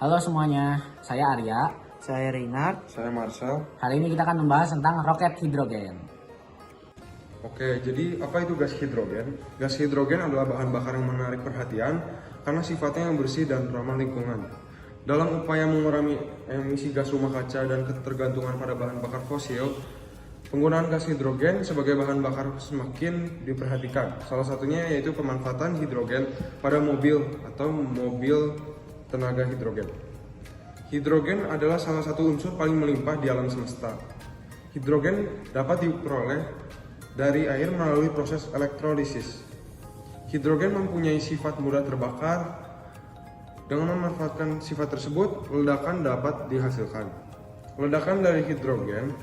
Halo semuanya, saya Arya. Saya Reynard. Saya Marcel. Hari ini kita akan membahas tentang roket hidrogen. Oke, jadi apa itu gas hidrogen? Gas hidrogen adalah bahan bakar yang menarik perhatian karena sifatnya yang bersih dan ramah lingkungan. Dalam upaya mengurangi emisi gas rumah kaca dan ketergantungan pada bahan bakar fosil, penggunaan gas hidrogen sebagai bahan bakar semakin diperhatikan. Salah satunya yaitu pemanfaatan hidrogen pada mobil atau mobil tenaga hidrogen. Hidrogen adalah salah satu unsur paling melimpah di alam semesta. Hidrogen dapat diperoleh dari air melalui proses elektrolisis. Hidrogen mempunyai sifat mudah terbakar. Dengan memanfaatkan sifat tersebut, ledakan dapat dihasilkan. Ledakan dari hidrogen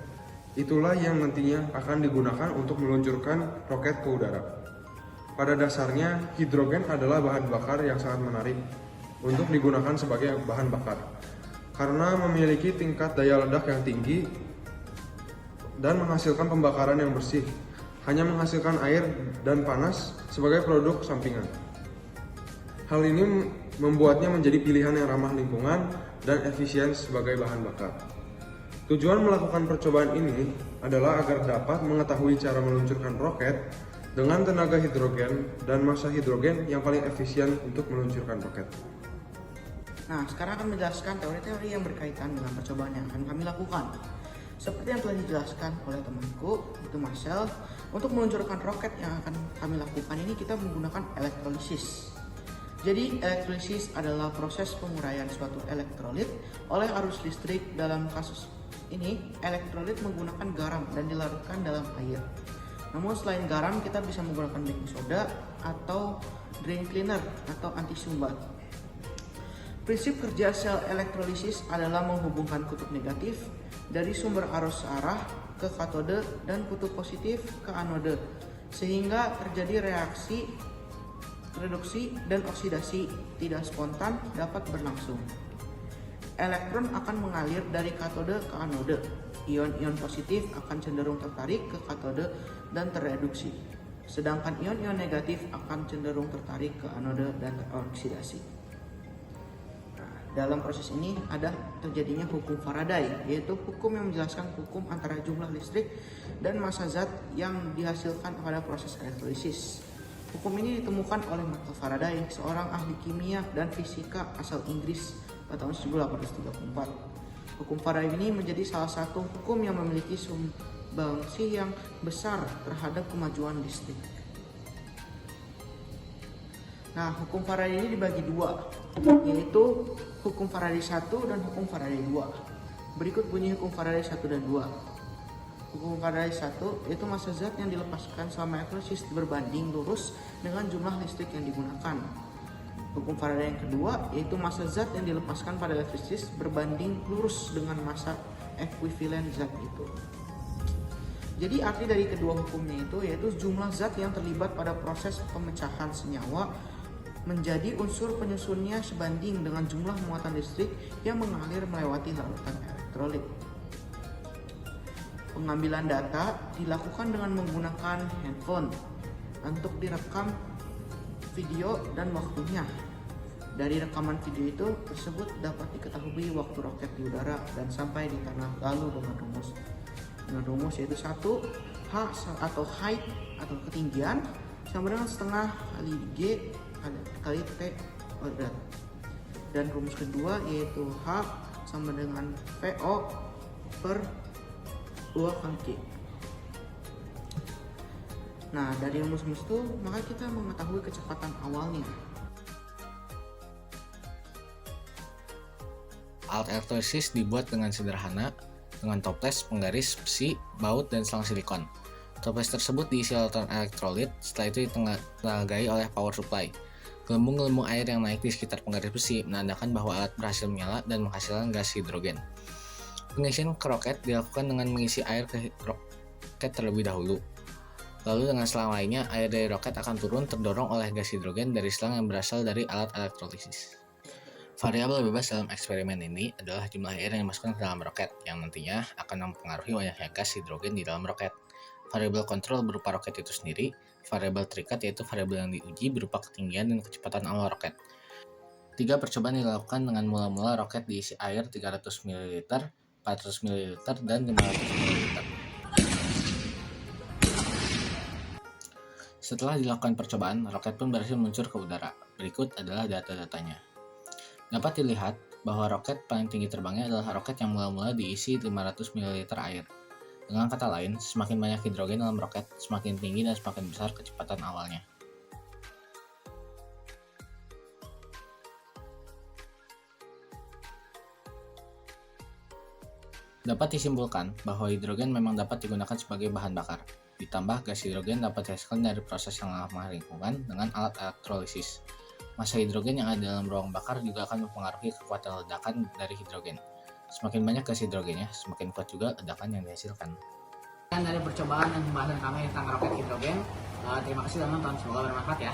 itulah yang nantinya akan digunakan untuk meluncurkan roket ke udara. Pada dasarnya, hidrogen adalah bahan bakar yang sangat menarik untuk digunakan sebagai bahan bakar karena memiliki tingkat daya ledak yang tinggi dan menghasilkan pembakaran yang bersih, hanya menghasilkan air dan panas sebagai produk sampingan. Hal ini membuatnya menjadi pilihan yang ramah lingkungan dan efisien sebagai bahan bakar. Tujuan melakukan percobaan ini adalah agar dapat mengetahui cara meluncurkan roket dengan tenaga hidrogen dan massa hidrogen yang paling efisien untuk meluncurkan roket. Nah, sekarang akan menjelaskan teori-teori yang berkaitan dengan percobaan yang akan kami lakukan. Seperti yang telah dijelaskan oleh temanku, itu Marcel, untuk meluncurkan roket yang akan kami lakukan ini kita menggunakan elektrolisis. Jadi, elektrolisis adalah proses penguraian suatu elektrolit oleh arus listrik. Dalam kasus ini, elektrolit menggunakan garam dan dilarutkan dalam air. Namun selain garam, kita bisa menggunakan baking soda atau drain cleaner atau anti sumbat. Prinsip kerja sel elektrolisis adalah menghubungkan kutub negatif dari sumber arus searah ke katode dan kutub positif ke anode, sehingga terjadi reaksi reduksi dan oksidasi tidak spontan dapat berlangsung. Elektron akan mengalir dari katode ke anode. Ion-ion positif akan cenderung tertarik ke katode dan tereduksi, sedangkan ion-ion negatif akan cenderung tertarik ke anode dan teroksidasi. Dalam proses ini ada terjadinya hukum Faraday, yaitu hukum yang menjelaskan hukum antara jumlah listrik dan massa zat yang dihasilkan pada proses elektrolisis. Hukum ini ditemukan oleh Michael Faraday, seorang ahli kimia dan fisika asal Inggris pada tahun 1834. Hukum Faraday ini menjadi salah satu hukum yang memiliki sumbangsi yang besar terhadap kemajuan listrik. Nah, hukum Faraday ini dibagi dua, yaitu hukum Faraday 1 dan hukum Faraday 2. Berikut bunyi hukum Faraday 1 dan 2. Hukum Faraday 1 yaitu massa zat yang dilepaskan selama elektrolisis berbanding lurus dengan jumlah listrik yang digunakan. Hukum Faraday yang kedua yaitu massa zat yang dilepaskan pada elektrolisis berbanding lurus dengan massa ekuivalen zat itu. Jadi arti dari kedua hukumnya itu yaitu jumlah zat yang terlibat pada proses pemecahan senyawa menjadi unsur penyusunnya sebanding dengan jumlah muatan listrik yang mengalir melewati larutan elektrolit. Pengambilan data dilakukan dengan menggunakan handphone untuk direkam video dan waktunya. Dari rekaman video itu tersebut dapat diketahui waktu roket di udara dan sampai di tanah lalu dengan rumus yaitu 1 H atau height atau ketinggian sama dengan setengah kali G kali T kuadrat, dan rumus kedua yaitu H sama dengan VO per 2 kali G. Nah, dari rumus-rumus itu maka kita mengetahui kecepatan awalnya. Alat elektrolisis dibuat dengan sederhana dengan toples, penggaris, besi, baut, dan selang silikon. Toples tersebut diisi larutan elektrolit, setelah itu ditenagai oleh power supply. Gelembung-gelembung air yang naik di sekitar penggaris besi menandakan bahwa alat berhasil menyala dan menghasilkan gas hidrogen. Pengisian ke roket dilakukan dengan mengisi air ke roket terlebih dahulu. Lalu dengan selang lainnya, air dari roket akan turun terdorong oleh gas hidrogen dari selang yang berasal dari alat elektrolisis. Variabel bebas dalam eksperimen ini adalah jumlah air yang dimasukkan ke dalam roket, yang nantinya akan mempengaruhi banyaknya gas hidrogen di dalam roket. Variabel kontrol berupa roket itu sendiri, variabel terikat yaitu variabel yang diuji berupa ketinggian dan kecepatan awal roket. 3 percobaan dilakukan dengan mula-mula roket diisi air 300 ml, 400 ml, dan 500 ml. Setelah dilakukan percobaan, roket pun berhasil meluncur ke udara. Berikut adalah data-datanya. Dapat dilihat bahwa roket paling tinggi terbangnya adalah roket yang mula-mula diisi 500 ml air. Dengan kata lain, semakin banyak hidrogen dalam roket, semakin tinggi dan semakin besar kecepatan awalnya. Dapat disimpulkan bahwa hidrogen memang dapat digunakan sebagai bahan bakar. Ditambah gas hidrogen dapat dihasilkan dari proses yang ramah lingkungan dengan alat elektrolisis. Massa hidrogen yang ada dalam ruang bakar juga akan mempengaruhi kekuatan ledakan dari hidrogen. Semakin banyak gas hidrogennya, semakin kuat juga ledakan yang dihasilkan. Dari percobaan dan pembahasan kami tentang roket hidrogen. Terima kasih teman-teman, semoga bermanfaat ya.